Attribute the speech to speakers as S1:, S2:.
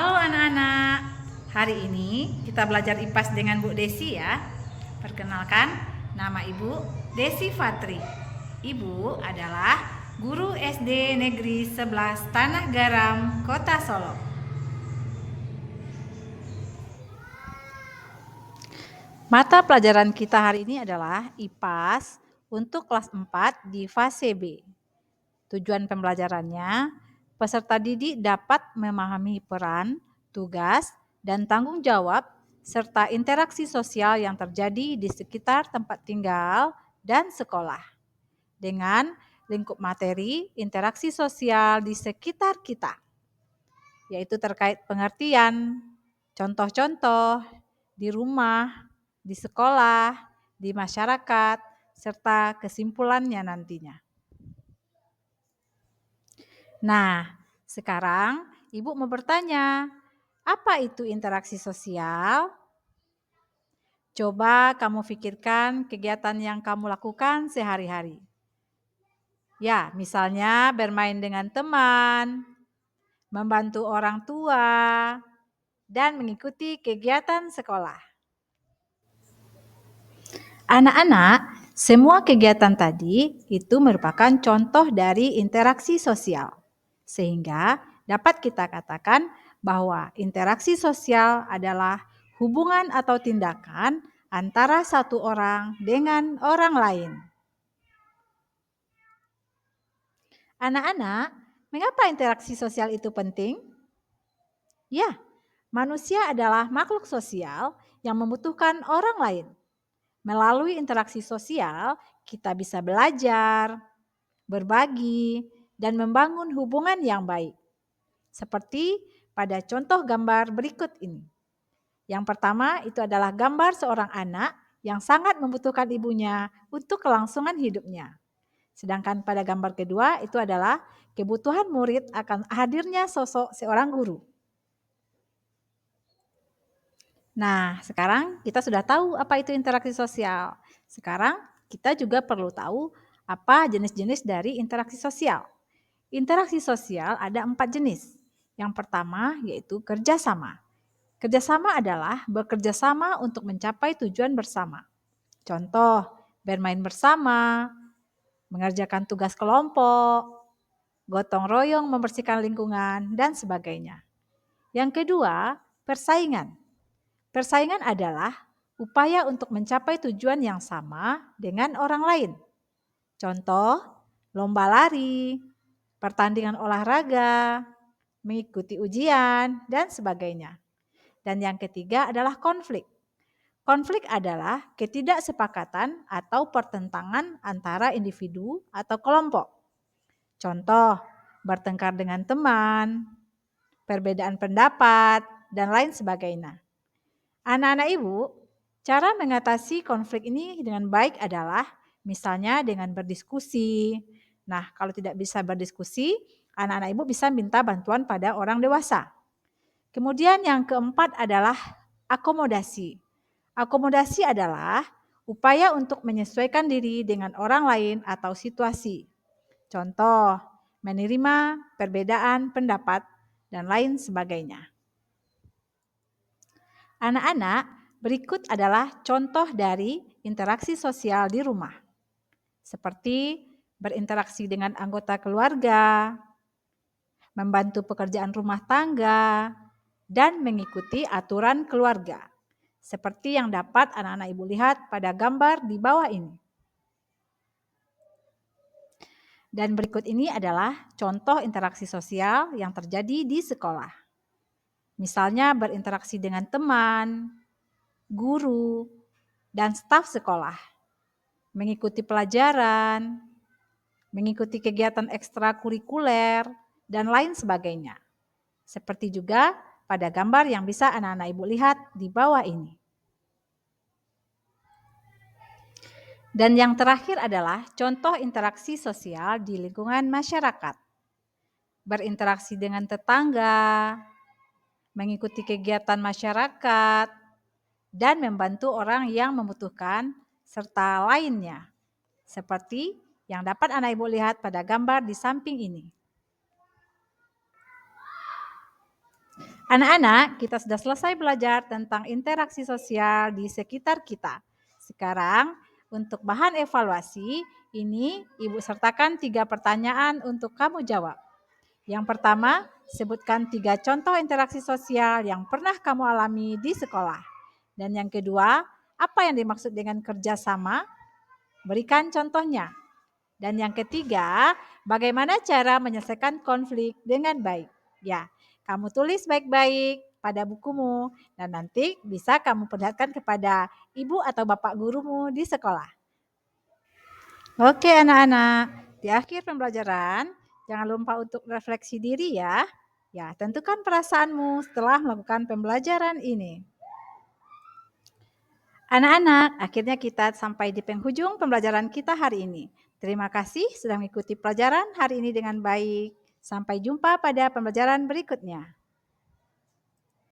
S1: Halo anak-anak, hari ini kita belajar IPAS dengan Bu Desi ya. Perkenalkan, nama Ibu Desi Fatri. Ibu adalah guru SD Negeri 11 Tanah Garam, Kota Solo. Mata pelajaran kita hari ini adalah IPAS untuk kelas 4 di fase B. Tujuan pembelajarannya, peserta didik dapat memahami peran, tugas, dan tanggung jawab, serta interaksi sosial yang terjadi di sekitar tempat tinggal dan sekolah. Dengan lingkup materi interaksi sosial di sekitar kita, yaitu terkait pengertian, contoh-contoh di rumah, di sekolah, di masyarakat, serta kesimpulannya nantinya. Nah, sekarang Ibu mau bertanya, apa itu interaksi sosial? Coba kamu pikirkan kegiatan yang kamu lakukan sehari-hari. Ya, misalnya bermain dengan teman, membantu orang tua, dan mengikuti kegiatan sekolah. Anak-anak, semua kegiatan tadi itu merupakan contoh dari interaksi sosial. Sehingga dapat kita katakan bahwa interaksi sosial adalah hubungan atau tindakan antara satu orang dengan orang lain. Anak-anak, mengapa interaksi sosial itu penting? Ya, manusia adalah makhluk sosial yang membutuhkan orang lain. Melalui interaksi sosial, kita bisa belajar, berbagi, dan membangun hubungan yang baik. Seperti pada contoh gambar berikut ini. Yang pertama itu adalah gambar seorang anak yang sangat membutuhkan ibunya untuk kelangsungan hidupnya. Sedangkan pada gambar kedua itu adalah kebutuhan murid akan hadirnya sosok seorang guru. Nah, sekarang kita sudah tahu apa itu interaksi sosial. Sekarang kita juga perlu tahu apa jenis-jenis dari interaksi sosial. Interaksi sosial ada 4 jenis. Yang pertama yaitu kerjasama. Kerjasama adalah bekerja sama untuk mencapai tujuan bersama. Contoh, bermain bersama, mengerjakan tugas kelompok, gotong royong membersihkan lingkungan, dan sebagainya. Yang kedua, persaingan. Persaingan adalah upaya untuk mencapai tujuan yang sama dengan orang lain. Contoh, lomba lari, pertandingan olahraga, mengikuti ujian, dan sebagainya. Dan yang ketiga adalah konflik. Konflik adalah ketidaksepakatan atau pertentangan antara individu atau kelompok. Contoh, bertengkar dengan teman, perbedaan pendapat, dan lain sebagainya. Anak-anak Ibu, cara mengatasi konflik ini dengan baik adalah misalnya dengan berdiskusi. Nah, kalau tidak bisa berdiskusi, anak-anak Ibu bisa minta bantuan pada orang dewasa. Kemudian yang keempat adalah akomodasi. Akomodasi adalah upaya untuk menyesuaikan diri dengan orang lain atau situasi. Contoh, menerima perbedaan pendapat dan lain sebagainya. Anak-anak, berikut adalah contoh dari interaksi sosial di rumah. Seperti berinteraksi dengan anggota keluarga, membantu pekerjaan rumah tangga, dan mengikuti aturan keluarga. Seperti yang dapat anak-anak Ibu lihat pada gambar di bawah ini. Dan berikut ini adalah contoh interaksi sosial yang terjadi di sekolah. Misalnya berinteraksi dengan teman, guru, dan staf sekolah. Mengikuti pelajaran, mengikuti kegiatan ekstrakurikuler, dan lain sebagainya. Seperti juga pada gambar yang bisa anak-anak Ibu lihat di bawah ini. Dan yang terakhir adalah contoh interaksi sosial di lingkungan masyarakat. Berinteraksi dengan tetangga, mengikuti kegiatan masyarakat, dan membantu orang yang membutuhkan, serta lainnya. Seperti yang dapat anak Ibu lihat pada gambar di samping ini. Anak-anak, kita sudah selesai belajar tentang interaksi sosial di sekitar kita. Sekarang, untuk bahan evaluasi, ini Ibu sertakan 3 pertanyaan untuk kamu jawab. Yang pertama, sebutkan 3 contoh interaksi sosial yang pernah kamu alami di sekolah. Dan yang kedua, apa yang dimaksud dengan kerjasama? Berikan contohnya. Dan yang ketiga, bagaimana cara menyelesaikan konflik dengan baik? Ya, kamu tulis baik-baik pada bukumu dan nanti bisa kamu perlihatkan kepada ibu atau bapak gurumu di sekolah. Oke anak-anak, di akhir pembelajaran jangan lupa untuk refleksi diri ya. Ya, tentukan perasaanmu setelah melakukan pembelajaran ini. Anak-anak, akhirnya kita sampai di penghujung pembelajaran kita hari ini. Terima kasih sudah mengikuti pelajaran hari ini dengan baik. Sampai jumpa pada pembelajaran berikutnya.